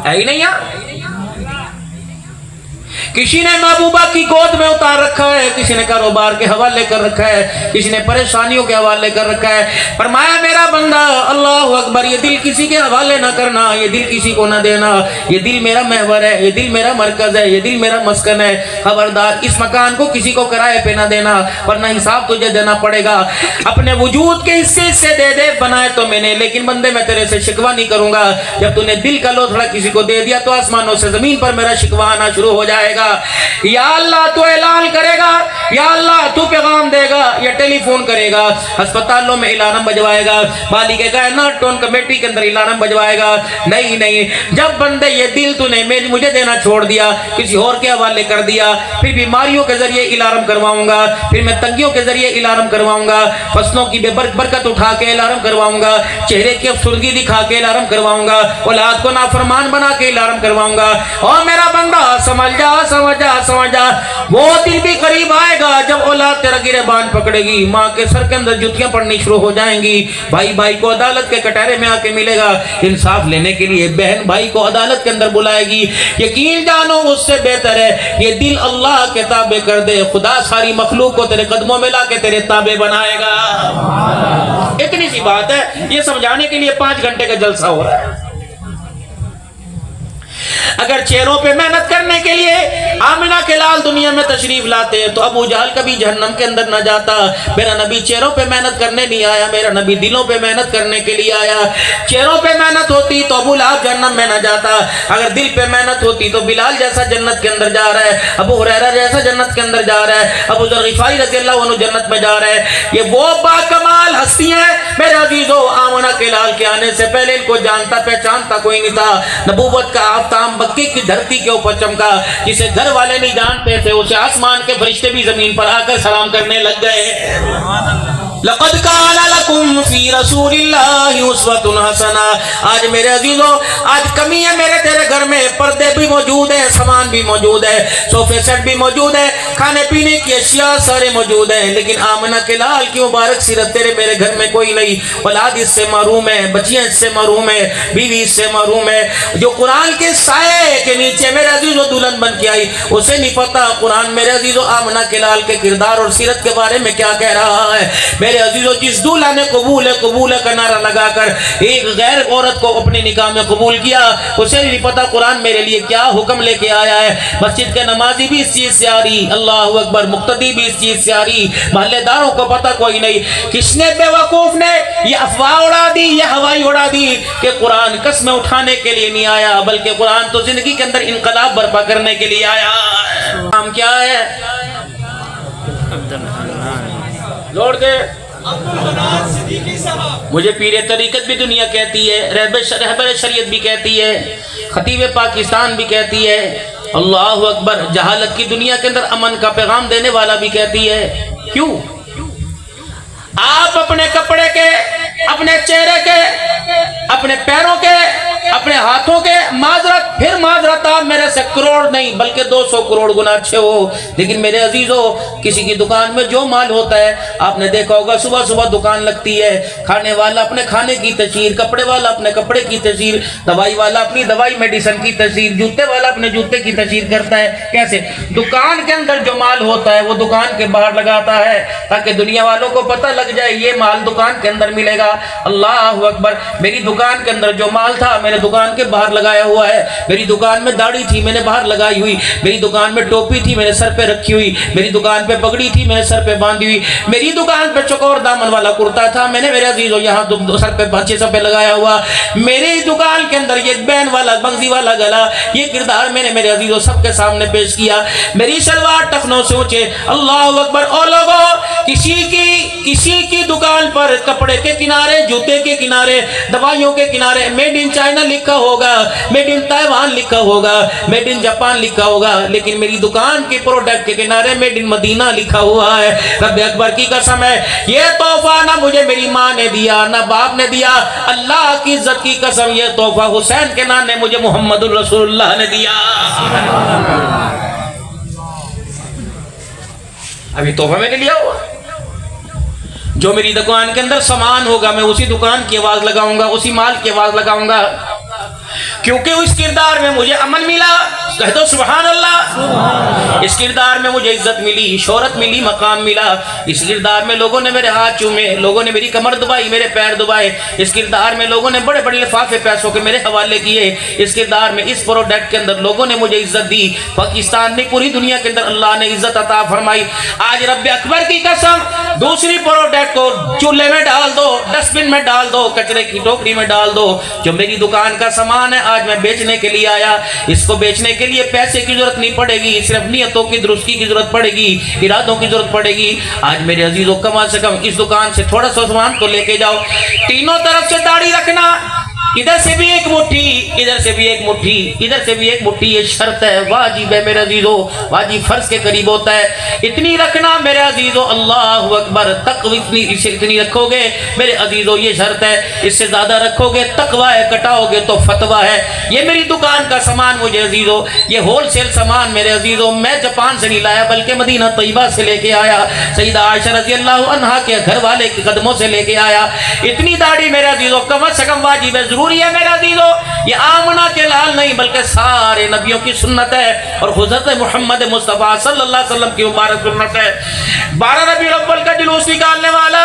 ہے ہی نہیں ہے۔ کسی نے محبوبہ کی گود میں اتار رکھا ہے، کسی نے کاروبار کے حوالے کر رکھا ہے، کسی نے پریشانیوں کے حوالے کر رکھا ہے، فرمایا میرا بندہ اللہ اکبر یہ دل کسی کے حوالے نہ کرنا، یہ دل کسی کو نہ دینا، یہ دل میرا محور ہے، یہ دل میرا مرکز ہے، یہ دل میرا مسکن ہے، خبردار اس مکان کو کسی کو کرائے پہ نہ دینا ورنہ حساب تجھے دینا پڑے گا، اپنے وجود کے حصے دے دے، بنائے تو میں نے، لیکن بندے میں تیرے سے شکوہ نہیں کروں گا، جب تو نے دل کا لوتھڑا کسی کو دے دیا تو آسمانوں سے زمین پر میرا شکوہ آنا شروع ہو جائے گا، یا اللہ تو اعلان کرے گا، یا اللہ تو پیغام دے گا، یا ٹیلی فون کرے گا، ہسپتالوں میں الارم بجوائے گا، مالک کائنات ٹون کمیٹی کے اندر الارم بجوائے گا، نہیں، جب بندے یہ دل تو نے مجھے دینا چھوڑ دیا، کسی اور کے حوالے کر دیا، پھر بیماریوں کے ذریعے الارم کرواؤں گا، پھر میں تنگیوں کے ذریعے الارم کرواؤں گا، فصلوں کی بے برکت اٹھا کے الارم کرواؤں گا، چہرے کی افسردگی دکھا کے الارم کرواؤں گا، اولاد کو نافرمان بنا کے الارم کرواؤں گا، اور میرا بندہ سمجھ جا وہ دن بھی قریب آئے گا جب اولاد تیرا گریبان پکڑے گی، ماں کے سر کے اندر جوتیاں پڑنی شروع ہو جائیں گی، بھائی کو عدالت کے کٹہرے میں آ کے ملے گا، انصاف لینے کے لیے بہن بھائی کو عدالت کے اندر بلائے گی، یقین جانو اس سے بہتر ہے یہ دل اللہ کے تابع کر دے، خدا ساری مخلوق کو تیرے قدموں میں لا کے تیرے تابع بنائے گا۔ اتنی سی بات ہے، یہ سمجھانے کے لیے 5 گھنٹے کا جلسہ ہو رہا ہے۔ اگر چہروں پہ محنت کرنے کے لیے آمنہ کے لال لال دنیا میں تشریف لاتے تو ابو جہل کبھی جہنم کے اندر نہ جاتا۔ میرا نبی چہروں پہ محنت کرنے نہیں آیا، میرا نبی دلوں پہ محنت کرنے کے لیے آیا۔ چہروں پہ محنت ہوتی تو ابو لہب جہنم میں نہ جاتا، اگر دل پہ محنت ہوتی تو بلال جیسا جنت کے اندر جا رہا ہے، ابو ہریرہ جیسا جنت کے اندر جا رہا ہے، ابو ذر غفاری رضی اللہ عنہ جنت میں جا رہا ہے۔ یہ وہ باکمال ہستیاں ہیں میرے عزیزو، آمنہ کے لال کے آنے سے پہلے ان کو جانتا پہچانتا کوئی نہیں تھا۔ نبوت کا آفتاب مکے کی دھرتی کے اوپر چمکا، جسے گھر والے نہیں جانتے تھے اسے آسمان کے فرشتے بھی زمین پر آ کر سلام کرنے لگ گئے۔ لقد کان لکم فی رسول اللہ اسوۃ حسنہ۔ آج میرے عزیزو، آج کمی ہے میرے تیرے گھر میں، پردے بھی موجود ہیں، سامان بھی موجود ہے، صوفے سیٹ بھی موجود ہے، کھانے پینے کی اشیاء سارے موجود ہیں، لیکن آمنہ کے لال کی مبارک سیرت تیرے میرے گھر میں کوئی نہیں۔ اولاد اس سے محروم ہے، بچیاں اس سے محروم ہے، بیوی اس سے محروم ہے۔ جو قرآن کے سائے کے نیچے میرے عزیزو دلہن بن کے آئی، اسے نہیں پتا قرآن میرے عزیزو آمنہ کے لال کے کردار اور سیرت کے بارے میں کیا کہہ رہا ہے۔ میرے عزیزو، جس دولہا نے قبول ہے قبول ہے کا نعرہ لگا کر ایک غیر عورت کو اپنی نکاح میں قبول کیا، اسے نہیں پتا قرآن میرے لیے کیا حکم لے کے آیا ہے۔ مسجد کے نمازی بھی اس چیز سے آ رہی، اللہ اکبر، مقتدی بھی اس چیز سے آ رہی، محلے داروں کو پتا کوئی نہیں۔ کس نے بے وقوف نے یہ افواہ اڑا دی، یہ ہوائی اڑا دی کہ قرآن قسمیں اٹھانے کے لیے نہیں آیا، بلکہ قرآن تو زندگی کے اندر انقلاب برپا کرنے کے لیے آیا۔ نام کیا ہے؟ لوڑ دے مجھے پیر طریقت بھی دنیا کہتی ہے، رہبر شریعت بھی کہتی ہے، خطیب پاکستان بھی کہتی ہے، اللہ اکبر، جہالت کی دنیا کے اندر امن کا پیغام دینے والا بھی کہتی ہے۔ کیوں؟ آپ اپنے کپڑے کے، اپنے چہرے کے، اپنے پیروں کے، اپنے ہاتھوں کے معذرت، پھر معذرت آپ میرے سے کروڑ نہیں بلکہ 200 کروڑ گنا اچھے ہو، لیکن میرے عزیزو، کسی کی دکان میں جو مال ہوتا ہے آپ نے دیکھا ہوگا، صبح صبح دکان لگتی ہے، کھانے والا اپنے کھانے کی تشہیر، کپڑے والا اپنے کپڑے کی تشہیر، دوائی والا اپنی دوائی میڈیسن کی تشہیر، جوتے والا اپنے جوتے کی تشہیر کرتا ہے۔ کیسے؟ دکان کے اندر جو مال ہوتا ہے وہ دکان کے باہر لگاتا ہے تاکہ دنیا والوں کو پتہ لگ جائے یہ مال دکان کے اندر ملے گا۔ اللہ اکبر، میری دکان کے اندر جو مال تھا میں نے دکان کے باہر لگایا ہوا ہے۔ میری دکان میں داڑھی تھی میں نے باہر لگائی ہوئی، میری دکان میں ٹوپی تھی میں نے سر پہ رکھی ہوئی، میری دکان پہ پگڑی تھی میں نے سر پہ باندھی ہوئی، میری دکان پہ چکور دامن والا کرتا تھا میں نے میرے عزیزو یہاں سر پہ بچے سر پہ لگایا ہوا، میری دکان کے اندر یہ بین والا بنگزی والا گلا، یہ کردار میں نے میرے عزیزو سب کے سامنے پیش کیا۔ میری شلوار ٹخنوں سے اونچے، اللہ اکبر۔ اور لوگوں، کسی کی دکان پر کپڑے کے کنارے، جوتے کے کنارے، دوائیوں کے کنارے میڈ ان چائنا لکھا ہوگا، میڈ ان تائیوان لکھا ہوگا، میڈ ان جاپان لکھا ہوگا، لیکن میری دکان کی پروڈکٹ کے کنارے میڈ ان مدینہ لکھا ہوا ہے۔ رب اکبر کی قسم ہے، یہ تحفہ نہ مجھے میری ماں نے دیا نہ باپ نے دیا، اللہ کی عزت کی قسم یہ تحفہ حسین کے نام نے مجھے محمد الرسول اللہ نے دیا۔ ابھی تحفہ میں نے لیا ہوا، جو میری دکان کے اندر سامان ہوگا میں اسی دکان کی آواز لگاؤں گا، اسی مال کی آواز لگاؤں گا، کیونکہ اس کردار میں مجھے امن ملا۔ کہہ دو سبحان اللہ۔ اس کردار میں مجھے عزت ملی، شہرت ملی، مقام ملا۔ اس کردار میں لوگوں نے میرے ہاتھ چومے، لوگوں نے میری کمر دبائی، میرے پیر دبائے۔ اس کردار میں لوگوں نے بڑے بڑے لفافے پیسوں کے میرے حوالے کیے۔ اس کردار میں، اس پروڈکٹ کے اندر لوگوں نے مجھے عزت دی۔ پاکستان نے، پوری دنیا کے اندر اللہ نے عزت عطا فرمائی۔ آج رب اکبر کی قسم، دوسری پروڈکٹ کو چولہے میں ڈال دو، ڈسٹ بن میں ڈال دو، کچرے کی ٹوکری میں ڈال دو۔ جو میری دکان کا سامان ہے آج میں بیچنے کے لیے آیا، اس کو بیچنے کے لیے پیسے کی ضرورت نہیں پڑے گی، صرف نیتوں کی درستی کی ضرورت پڑے گی، ارادوں کی ضرورت پڑے گی۔ آج میرے عزیزوں، کم از کم اس دکان سے تھوڑا سا سامان تو لے کے جاؤ۔ تینوں طرف سے داڑھی رکھنا، ادھر سے بھی ایک مٹھی، ادھر سے بھی ایک مٹھی، ادھر سے بھی ایک مٹھی، یہ شرط ہے، واجب ہے میرے عزیزو، واجب فرض کے قریب ہوتا ہے۔ اتنی رکھنا میرے عزیزو، اللہ اکبر، تقوی اتنی رکھو گے میرے عزیزو، یہ شرط ہے۔ اس سے زیادہ رکھو گے تقوی ہے، کٹاؤ گے تو فتویٰ ہے۔ یہ میری دکان کا سامان مجھے عزیزو، یہ ہول سیل سامان میرے عزیزو، میں جاپان سے نہیں لایا بلکہ مدینہ طیبہ سے لے کے آیا، سیدہ عائشہ رضی اللہ عنہا کے گھر والے کے قدموں سے لے کے آیا۔ اتنی داڑھی میرے عزیزو کم از کم واجب ہے، ضروری ہے میرے عزیزو۔ یہ آمنہ کے لال نہیں بلکہ سارے نبیوں کی سنت ہے، اور حضرت محمد مصطفیٰ صلی اللہ علیہ وسلم کی مبارک سنت ہے۔ 12 ربیع الاول کا جلوس نکالنے والا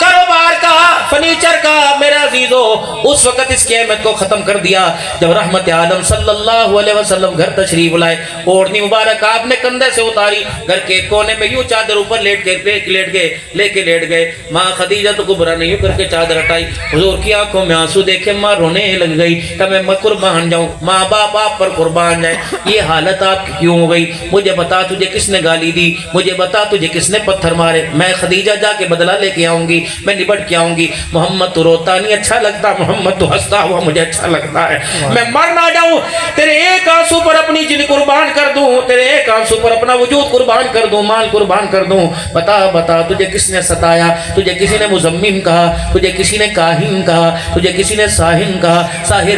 کاروبار کا، فرنیچر کا، میرے عزیزو اس وقت اس کی اہمیت کو ختم کر دیا جب رحمت عالم صلی اللہ علیہ وسلم گھر تشریف لائے. اوڑھنی مبارک آپ نے کندھے سے اتاری، گھر کے کونے میں یوں چادر اوپر لیٹ گئے. ماں خدیجہ تو کبریٰ نے یوں کر کے چادر ہٹائی. حضور کی آنکھوں میں آنسو دیکھے ماں رونے لگ گئی کہ میں قربان جاؤں، ماں باپ آپ پر قربان جائیں. یہ حالت آپ کی کیوں ہو گئی؟ مجھے بتا تجھے کس نے گالی دی، مجھے بتا تجھے کس نے پتھر مارے. میں خدیجہ جا کے بدلہ لے کے آؤں گی، میں نبٹ کے آؤں گی. محمد تو روتا نہیں اچھا لگتا، محمد تو ہنستا ہوا مجھے اچھا لگتا ہے. میں مر نہ جاؤں، تیرے ایک آنسو پر اپنی جن قربان کر دوں، تیرے ایک آنسو پر اپنا وجود قربان کر دوں، مال قربان کر دوں. بتا تجھے کس نے ستایا؟ تجھے کسی نے مزمم کہا، تجھے کسی نے کاہن کہا، تجھے کسی نے ساحر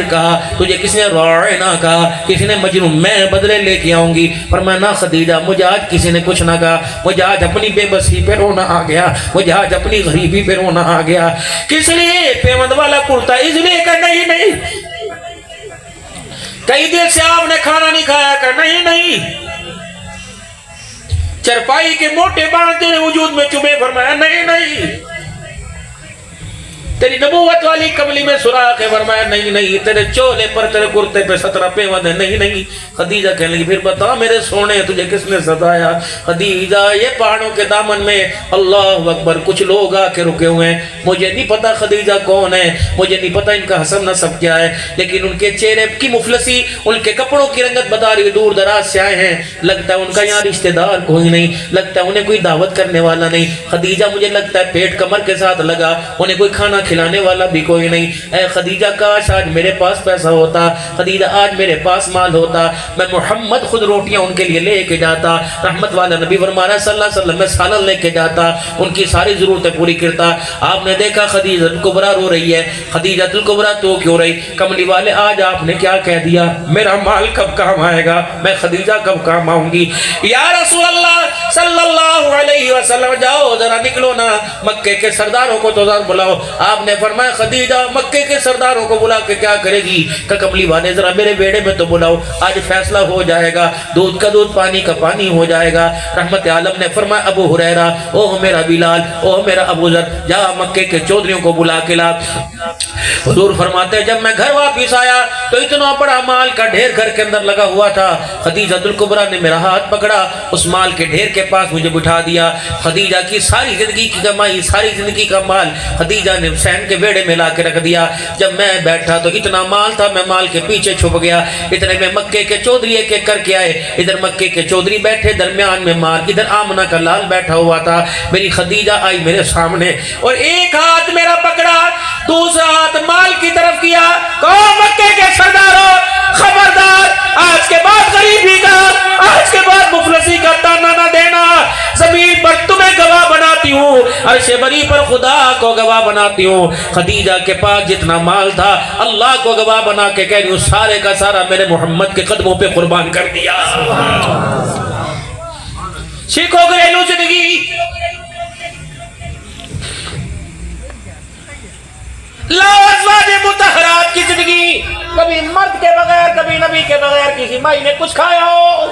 کہا، تجھے کسی نے راعنا کہا، کسی نے مجنون. میں بدلے لے کے آؤں گی. فرمایا نہ خدیجہ، مجھے آج کسی نے کچھ نہ کہا، مجھے آج اپنی بے بسی پہ رونا آ گیا، مجھے آج اپنی غریبی پہ رونا آ گیا. کس لیے پیمند والا کرتا؟ اس لیے کہ نہیں کئی دیر سے آپ نے کھانا نہیں کھایا کہ نہیں چرپائی کے موٹے بانس تیرے وجود میں چبھے. فرمایا نہیں تیری نبوت والی کملی میں سوراخ ہے. فرمایا نہیں تیرے چولے پر، تیرے کرتے پہ 17 پیوند ہے. نہیں. خدیجہ کہنے لگی پھر بتا میرے سونے تجھے کس نے ستایا؟ خدیجہ یہ پہاڑوں کے دامن میں اللہ اکبر کچھ لوگ آ کے رکے ہوئے ہیں. مجھے نہیں پتا خدیجہ کون ہے، مجھے نہیں پتا ان کا حسب نسب کیا ہے، لیکن ان کے چہرے کی مفلسی، ان کے کپڑوں کی رنگت بتا رہی، دور دراز سے آئے ہیں. لگتا ہے ان کا یہاں رشتہ دار کوئی نہیں، لگتا ہے انہیں کوئی دعوت کرنے والا نہیں. خدیجہ مجھے لگتا ہے پیٹ کمر کے ساتھ لگا، انہیں کوئی کھانا کھلانے والا بھی کوئی نہیں. اے خدیجہ کاش آج میرے پاس پیسہ ہوتا، خدیجہ آج میرے پاس مال ہوتا، میں محمد خود روٹیاں ان کے لیے لے کے جاتا. رحمت والا نبی فرمایا صلی اللہ علیہ وسلم میں سالن لے کے جاتا، ان کی ساری ضرورتیں پوری کرتا. آپ نے دیکھا خدیجہ الکبریٰ رو رہی ہے. خدیجہ الکبریٰ تو کیوں رہی؟ کملی والے آج آپ نے کیا کہہ دیا؟ میرا مال کب کام آئے گا؟ میں خدیجہ کب کام آؤں گی؟ یا رسول اللہ صلی اللہ علیہ وسلم جاؤ ذرا نکلو نا، مکے کے سرداروں کو تو ذرا بلاؤ. آپ نے فرمایا خدیجہ مکے کے سرداروں کو بلا کے کیا کرے گی؟ کہ کملی والے ذرا میرے بیڑے میں تو بلاؤ، آج فیصلہ ہو جائے گا، دودھ کا دودھ پانی کا پانی ہو جائے گا. رحمت عالم نے فرمایا ابو ہریرہ، او میرا بلال، او میرا ابو ذر، جا مکے کے چودھریوں کو بلا کے لا. حضور فرماتے ہیں جب میں گھر واپس آیا تو اتنا بڑا مال کا ڈھیر گھر کے اندر لگا ہوا تھا. خدیجہ الکبریٰ نے میرا ہاتھ پکڑا، اس مال کے ڈھیر کے پاس مجھے بٹھا دیا. خدیجہ کی ساری زندگی کی کمائی، ساری زندگی کا مال خدیجہ نے حسین کے بیڑے میں لا کے رکھ دیا. جب میں بیٹھا تو اتنا مال تھا، میں مال کے پیچھے چھپ گیا. اتنے میں مکے کے چودھری ایک ایک کر کے آئے. ادھر مکے کے چودھری بیٹھے، درمیان میں مال، ادھر آمنہ کا لال بیٹھا ہوا تھا. میری خدیجہ آئی میرے سامنے اور ایک ہاتھ میرا پکڑا، دوسرا ہاتھ مال کی طرف کیا. کہو مکے کے سرداروں خبردار، آج کے بعد غریبی کا، آج کے بعد مفلسی کا تانا نہ دینا. زمین پر تمہیں گواہ بناتی ہوں، عرش بری پر خدا کو گواہ بناتی ہوں. خدیجہ کے پاس جتنا مال تھا اللہ کو گواہ بنا کے کہہ رہی ہوں سارے کا سارا میرے محمد کے قدموں پہ قربان کر دیا. سیکھو گھریلو زندگی، لاؤ ازواج مطہرات کی زندگی. کبھی مرد کے بغیر، کبھی نبی کے بغیر کسی مائی نے کچھ کھایا ہو؟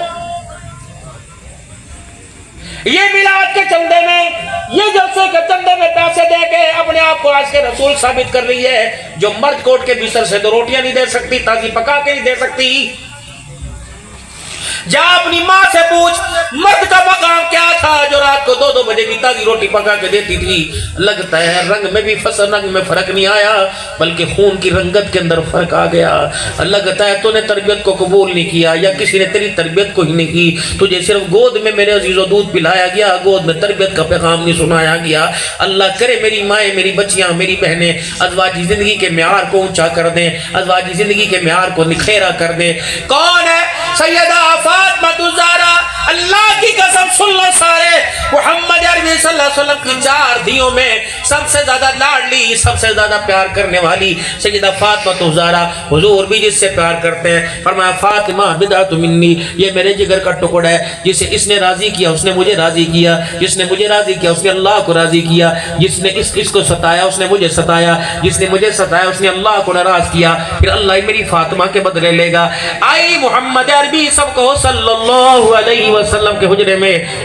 یہ میلاد کے چندے میں، یہ جلسے کے چندے میں پیسے دے کے اپنے آپ کو آج کے رسول ثابت کر رہی ہے. جو مرد کوٹ کے بستر سے 2 روٹیاں نہیں دے سکتی، تازی پکا کے نہیں دے سکتی. جا اپنی ماں سے پوچھ مرد کا مقام کیا تھا جو رات کو 2 بجے کی تازی روٹی پکا کے دیتی تھی. لگتا ہے رنگ میں بھی رنگ میں فرق نہیں آیا، بلکہ خون کی رنگت کے اندر فرق آ گیا. لگتا ہے تو نے تربیت کو قبول نہیں کیا، یا کسی نے تیری تربیت کو ہی نہیں کی. تجھے صرف گود میں میرے عزیزو دودھ پلایا گیا، گود میں تربیت کا پیغام نہیں سنایا گیا. اللہ کرے میری مائیں، میری بچیاں، میری بہنیں ازواجی زندگی کے معیار کو اونچا کر دیں، ازواجی زندگی کے معیار کو نکھیرا کر دیں. کون ہے؟ سیدہ فاطمہ الزہرا. اللہ کی قسم سن لو سارے، محمد عربی صلی اللہ علیہ وسلم کی 4 دھیوں میں سب سے زیادہ لاڈلی، سب سے زیادہ پیار کرنے والی سیدہ فاطمہ الزہرا. حضور بھی جس سے پیار کرتے ہیں فرمایا فاطمہ بضعۃ منی، یہ میرے جگر کا ٹکڑا ہے. جسے اس نے راضی کیا اس نے مجھے راضی کیا، جس نے مجھے راضی کیا اس نے اللہ کو راضی کیا، جس نے اس کو ستایا اس نے مجھے ستایا، جس نے مجھے ستایا اس نے اللہ کو ناراض کیا. پھر اللہ میری فاطمہ کے بدلے لے گا. آئی محمد عربی سب کو صلی اللہ علیہ وسلم کے حجرے میں،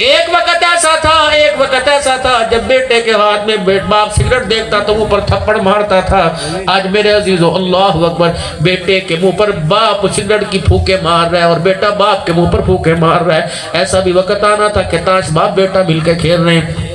ایک وقت ایسا تھا جب بیٹے کے ہاتھ میں باپ سگریٹ دیکھتا تو وہ پر تھپڑ مارتا تھا۔ آج میرے عزیزوں اللہ اکبر، بیٹے کے منہ پر باپ سگریٹ کی پھوکے مار رہا ہے اور بیٹا باپ کے منہ پر پھوکے مار رہا ہے۔ ایسا بھی وقت آنا تھا کہ تاش باپ بیٹا مل کے کھیل رہے ہیں،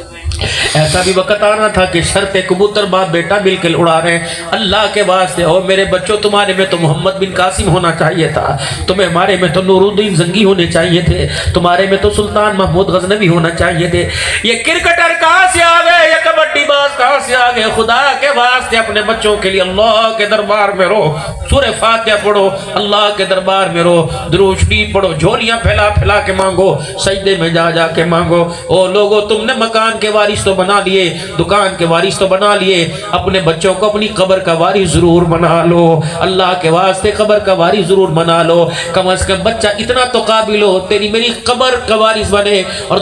ایسا بھی وقت آنا تھا کہ شرط کبوتر باپ بیٹا مل کے اڑا رہے ہیں۔ اللہ کے واسطے او میرے بچوں، تمہارے میں تو محمد بن قاسم ہونا چاہیے تھا، تمہیں ہمارے میں تو نور الدین زنگی ہونے چاہیے تھے، تمہارے میں تو سلطان محمود غزنوی ہونا چاہیے تھے۔ یہ کرکٹر کہاں سے آ گئے، یہ کبڈی باز کہاں سے آ گئے؟ خدا کے واسطے اپنے بچوں کے لیے اللہ کے دربار میں رو، سورہ فاتحہ پڑھو، اللہ کے دربار میں رو، درود شریف پڑھو، جھولیاں پھیلا پھیلا کے مانگو، سجدے میں جا جا کے مانگو۔ او لوگو، تم نے مکان کے وارث تو بنا لیے، دکان کے وارث تو بنا لیے، اپنے بچوں کو اپنی قبر کا وارث ضرور بنا لو، اللہ کے واسطے قبر کا وارث ضرور بنا لو۔ کم از کم بچہ اتنا تو قابل ہو تیری میری قبر کا وارث بنے اور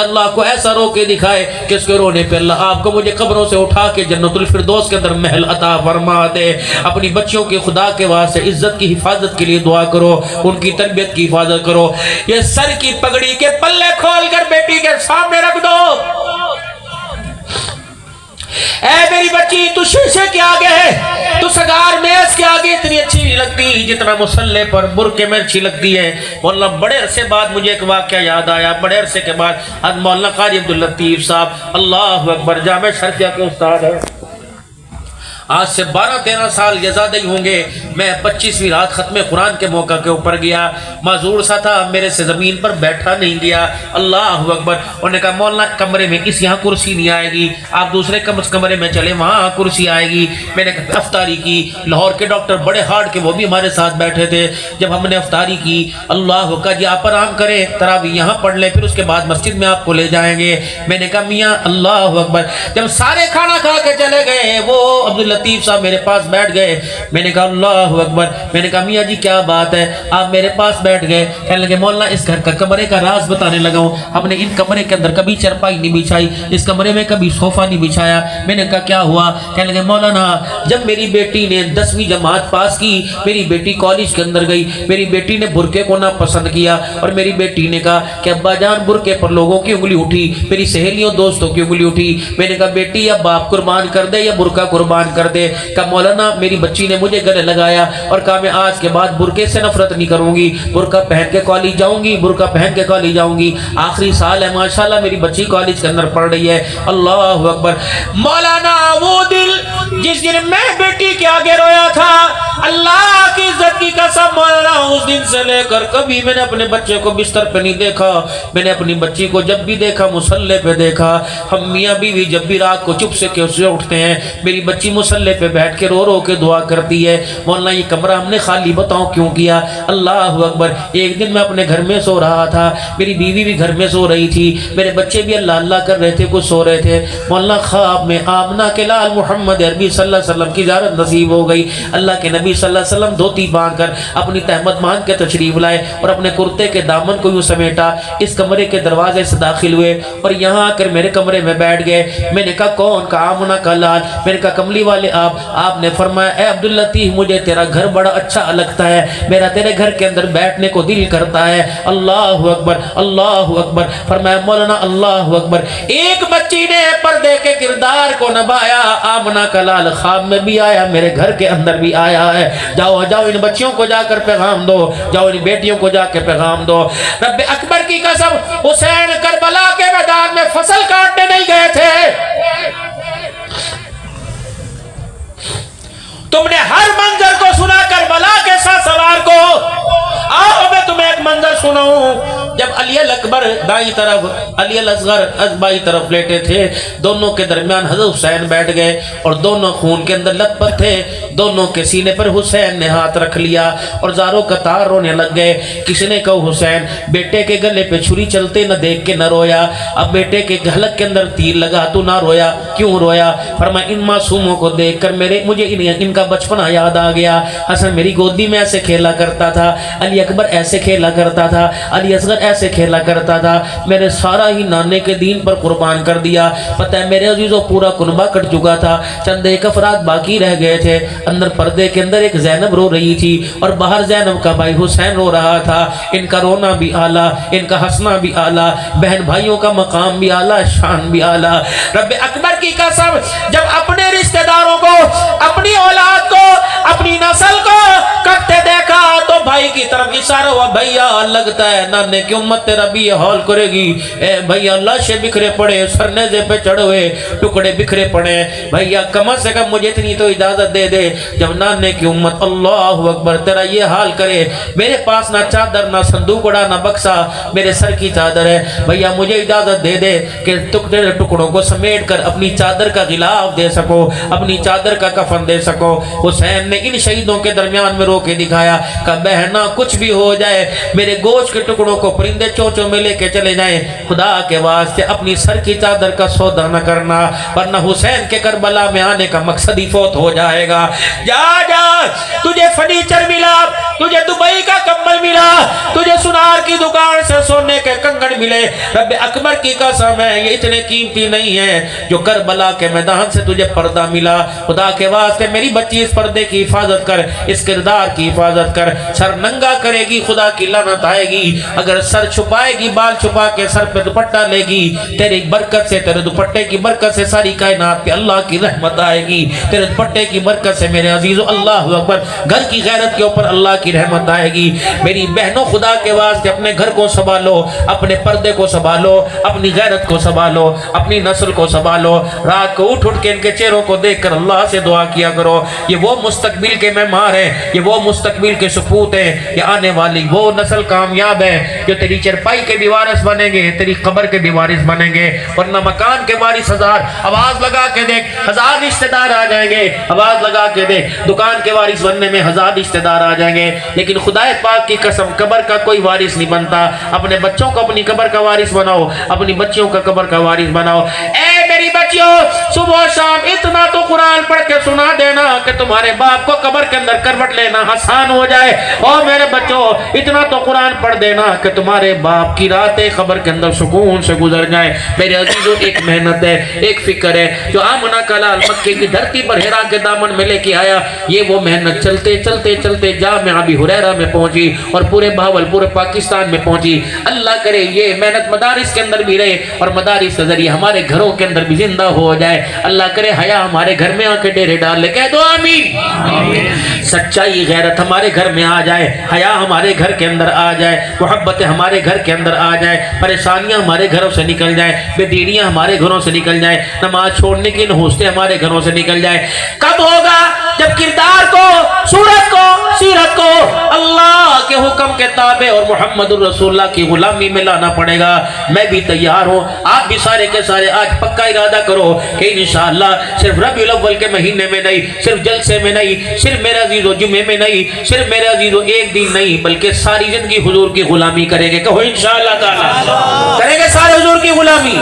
اللہ کو ایسا رو کے دکھائے کہ اس کے رونے پہ اللہ آپ کو مجھے قبروں سے اٹھا کے جنت الفردوس کے اندر محل عطا فرما دے۔ اپنی بچوں کی خدا کے واسطے عزت کی حفاظت کے لیے دعا کرو، ان کی تربیت کی حفاظت کرو۔ یہ سر کی پگڑی کے پلے کھول کر بیٹی کے سامنے رکھ دو۔ اے میری بچی، تو شیشے کے آگے ہے، تو سگار میز کے آگے اتنی اچھی نہیں لگتی جتنا مصلے پر برقعے میں اچھی لگتی ہے۔ مولانا بڑے عرصے بعد مجھے ایک واقعہ یاد آیا، بڑے عرصے کے بعد مولانا قاری عبداللطیف صاحب اللہ اکبر جامع شرفیہ کے استاد ہیں، آج سے 12-13 سال یا زیادہ ہی ہوں گے، میں 25ویں رات ختم قرآن کے موقع کے اوپر گیا، معذور سا تھا، میرے سے زمین پر بیٹھا نہیں گیا۔ اللہ اکبر، انہوں نے کہا مولانا کمرے میں اس یہاں کرسی نہیں آئے گی، آپ دوسرے کمرے میں چلے وہاں کرسی آئے گی۔ میں نے کہا افطاری کی، لاہور کے ڈاکٹر بڑے ہارڈ کے وہ بھی ہمارے ساتھ بیٹھے تھے، جب ہم نے افطاری کی اللہ کا جی آپ آرام کریں، تراویح یہاں پڑھ لیں، پھر اس کے بعد مسجد میں آپ کو لے جائیں گے۔ میں نے کہا میاں اللہ اکبر، جب سارے کھانا کھا کے چلے گئے وہ عبداللطیف صاحب میرے پاس بیٹھ گئے۔ میں نے کہا اللہ اکبر، میں نے کہا میاں جی کیا بات ہے، آپ میرے پاس بیٹھ گئے؟ کہنے لگے مولانا اس گھر کا کمرے کا راز بتانے لگا ہوں، ہم نے ان کمرے کے اندر کبھی چرپائی نہیں بچھائی، اس کمرے میں کبھی صوفہ نہیں بچھایا۔ میں نے کہا کیا ہوا؟ کہنے لگے مولانا جب میری بیٹی نے 10ویں جماعت پاس کی، میری بیٹی کالج کے اندر گئی، میری بیٹی نے برقعے کو نہ پسند کیا اور میری بیٹی نے کہا کہ ابا جان برقعے پر لوگوں کی انگلی اٹھی، میری سہیلیوں دوستوں کی انگلی اٹھی۔ میں نے کہا بیٹی اب باپ قربان کر دے یا برقعہ قربان کر دے؟ کہا مولانا میری بچی نے مجھے گلے لگایا اور کہا میں آج کے بعد برقعے سے نفرت نہیں کروں گی، برقعہ پہن کے کالج جاؤں گی، برقعہ پہن کے کالج جاؤں گی۔ آخری سال ہے ماشاءاللہ میری بچی کالج کے اندر پڑھ رہی ہے۔ اللہ اکبر، مولانا وہ دل جس دن میں بیٹی کے آگے رویا تھا، اللہ کی عزت کی قسم مولانا اس دن سے لے کر کبھی میں نے اپنے بچے کو بستر پہ نہیں دیکھا، میں نے اپنی بچی کو جب بھی دیکھا مصلے پہ دیکھا۔ ہم میاں بیوی جب بھی رات کو چپ سے کیسے اٹھتے ہیں، میری بچی مصلے پہ بیٹھ کے رو رو کے دعا کرتی ہے۔ مولانا یہ کمرہ ہم نے خالی بتاؤں کیوں کیا؟ اللہ اکبر، ایک دن میں اپنے گھر میں سو رہا تھا، میری بیوی بھی گھر میں سو رہی تھی، میرے بچے بھی اللہ اللہ کر رہے تھے، کچھ سو رہے تھے۔ مولانا خواب میں آمنہ کے لال محمد عربی صلی اللہ علیہ وسلم کی زیارت نصیب ہو گئی۔ اللہ کے نبی صلی اللہ علیہ وسلم دھوتی باندھ کر اپنی تہمت باندھ کے تشریف لائے اور اپنے کرتے کے دامن کو یوں سمیٹا، اس کمرے کے دروازے سے داخل ہوئے اور یہاں آ کر میرے کمرے میں بیٹھ گئے۔ میں نے کہا کون؟ کہا آمنہ کا لال۔ میں نے کہا کملی والے آپ نے فرمایا اے عبداللطیف مجھے تیرا گھر بڑا اچھا لگتا ہے، میرا تیرے گھر کے اندر بیٹھنے کو دل کرتا ہے۔ اللہ اکبر اللہ اکبر، فرمایا مولانا اللہ اکبر، ایک بچی نے پردے کے کردار کو نبھایا، آمنہ کا لال خواب میں بھی آیا، میرے گھر کے اندر بھی آیا ہے۔ جاؤ جاؤ ان بچیوں کو جا کر پیغام دو، جاؤ ان بیٹیوں کو جا کے پیغام دو۔ رب اکبر کی قسم حسین کربلا کے میدان میں فصل کاٹنے نہیں گئے تھے، تم نے ہر منظر کو سنا کربلا کے ساتھ سوار کو۔ آؤ میں تمہیں ایک منظر سناؤں، جب علی الاکبر دائیں طرف، علی الاصغر بائیں طرف لیٹے تھے، دونوں کے درمیان حضرت حسین بیٹھ گئے اور دونوں خون کے اندر لت پت تھے، دونوں کے سینے پر حسین نے ہاتھ رکھ لیا اور زاروں قطار رونے لگ گئے۔ کسی نے کہا حسین بیٹے کے گلے پہ چھری چلتے نہ دیکھ کے نہ رویا، اب بیٹے کے حلق کے اندر تیر لگا تو نہ رویا، کیوں رویا؟ فرمایا ان معصوموں کو دیکھ کر مجھے ان کا بچپنا یاد آ گیا۔ حسن میری گودی میں ایسے کھیلا کرتا تھا، علی اکبر ایسے کھیلا کرتا تھا، علی اصغر ایسے کھیلا کرتا کرتا تھا میں نے سارا ہی نانے کے دین پر قربان کر دیا. پتہ ہے میرے عزیزوں پورا کنبہ کٹ چکا تھا, چند ایک افراد باقی رہ گئے تھے. اندر پردے کے اندر ایک زینب رو رہی تھی اور باہر زینب کا بھائی حسین رو رہا تھا. ان کا رونا بھی اعلیٰ, ان کا ہنسنا بھی اعلیٰ, بہن بھائیوں کا مقام بھی اعلیٰ, شان بھی اعلیٰ. رب اکبر کی قسم جب اپنے رشتہ داروں کو, اپنی اولاد کو, اپنی نسل کو کرتے دیکھا تو بھائی کی طرف اشارہ ہوا, بھیا لگتا ہے نانے کی امت تیرا بھی یہ حال کرے گی. اے بھیا لاشیں بکھرے پڑے, سرنیزے پہ چڑھ ہوئے ٹکڑے بکھرے پڑے. بھیا کم از کم مجھے اتنی تو اجازت دے دے, جب نانے کی امت اللہ اکبر تیرا یہ حال کرے, میرے پاس نہ چادر نہ صندوق اڑا نہ بکسا, میرے سر کی چادر ہے. بھیا مجھے اجازت دے دے کہ ٹکڑوں کو سمیٹ کر اپنی چادر کا غلاف دے سکو, اپنی چادر کا کفن دے سکو. حسین نے ان شہیدوں کے درمیان میں رو کے دکھایا کہ بہنا کچھ بھی ہو جائے میرے گوشت کے ٹکڑوں کو پرندے چوچوں میں لے کے چلے جائیں, خدا کے واسطے اپنی سر کی چادر کا سودا نہ کرنا, ورنہ حسین کے کربلا میں آنے کا مقصد ہی فوت ہو جائے گا. جا جا تجھے فرنیچر ملا, تجھے دبئی کا کمبل ملا, تجھے سنار کی دکان سے سونے کے کنگن ملے, رب اکبر کی قسم ہے یہ اتنے قیمتی نہیں ہے جو کربلا کے میدان سے تجھے پردہ ملا. خدا کے واسطے میری بچی اس پردے کی حفاظت کر, اس کردار کی حفاظت کر. سر ننگا کرے گی خدا کی لعنت آئے گی, اگر سر چھپائے گی بال چھپا کے سر پہ دوپٹہ لے گی, تیری برکت سے, تیرے دوپٹے کی برکت سے ساری کائنات پہ اللہ کی رحمت آئے گی. تیرے دوپٹے کی برکت سے میرے عزیزو اللہ اکبر گھر کی غیرت کے اوپر اللہ کی رحمت آئے گی. میری بہنوں خدا کے واسطے اپنے گھر کو سنبھالو, اپنے پردے کو سنبھالو, اپنی غیرت کو سنبھالو, اپنی نسل کو سنبھالو. رات کو اٹھ کے ان کے چہروں کو دیکھ کر اللہ سے دعا کیا کرو. یہ وہ مستقبل کے معمار ہیں, یہ وہ مستقبل کے سپوت ہیں, یہ آنے والی وہ نسل کامیاب ہے جو تیری چرپائی کے بھی وارث بنیں گے, تیری قبر کے بھی وارث بنیں گے, ورنہ مکان کے وارث ہزار. آواز لگا کے دیکھ, ہزار رشتہ دار آ جائیں گے. آواز لگا کے دیکھ, دکان کے وارث بننے میں ہزار رشتہ دار آ جائیں گے, لیکن خدا پاک کی قسم قبر کا کوئی وارث نہیں بنتا. اپنے بچوں کو اپنی قبر کا وارث بناؤ, اپنی بچیوں کا قبر کا وارث بناؤ. اے میری بچیوں صبح شام اتنا تو قرآن پڑھ کے سنا دینا کہ تمہارے باپ کو قبر کے اندر کروٹ لینا آسان ہو جائے. اور میرے بچوں اتنا تو قرآن پڑھ دینا کہ تمہارے باپ کی راتیں قبر کے اندر سکون سے گزر جائے. میرے عزیزوں ایک محنت ہے, ایک فکر ہے جو آمنہ کا لال مکے کی دھرتی پر ہیرا کے دامن میں لے کے آیا. یہ وہ محنت چلتے چلتے چلتے جامعہ ابی ہریرہ میں پہنچی اور پورے بہاول پورے پاکستان میں پہنچی. اللہ کرے یہ محنت مدارس کے اندر بھی رہے اور مدارس کے ذریعے ہمارے گھروں کے اندر بھی زندہ ہو جائے. اللہ کرے حیا ہمارے گھر میں آ کے ڈیرے ڈال لے, کہہ دو آمین. سچائی غیرت ہمارے گھر میں آ جائے, حیا ہمارے گھر کے اندر آ جائے, محبت ہمارے گھر کے اندر آ جائے, پریشانیاں ہمارے گھروں سے نکل جائیں, بے دینیاں ہمارے گھروں سے نکل جائیں, نماز چھوڑنے کی نحوستیں ہمارے گھروں سے نکل جائیں. کب ہوگا؟ جب کردار کو, صورت کو, سیرت کو اللہ کے حکم کے تابع اور محمد الرسول اللہ کی غلامی میں لانا پڑے گا. میں بھی تیار ہوں, آپ بھی سارے کے سارے آج پکا ارادہ کرو کہ انشاءاللہ صرف ربیع الاول کے مہینے میں نہیں, صرف جلسے میں نہیں, صرف میرے عزیزو جمعے میں نہیں, صرف میرے عزیزو ایک دن نہیں, بلکہ ساری زندگی حضور کی غلامی کریں گے. کہو انشاءاللہ تعالی کریں گے سارے حضور کی غلامی.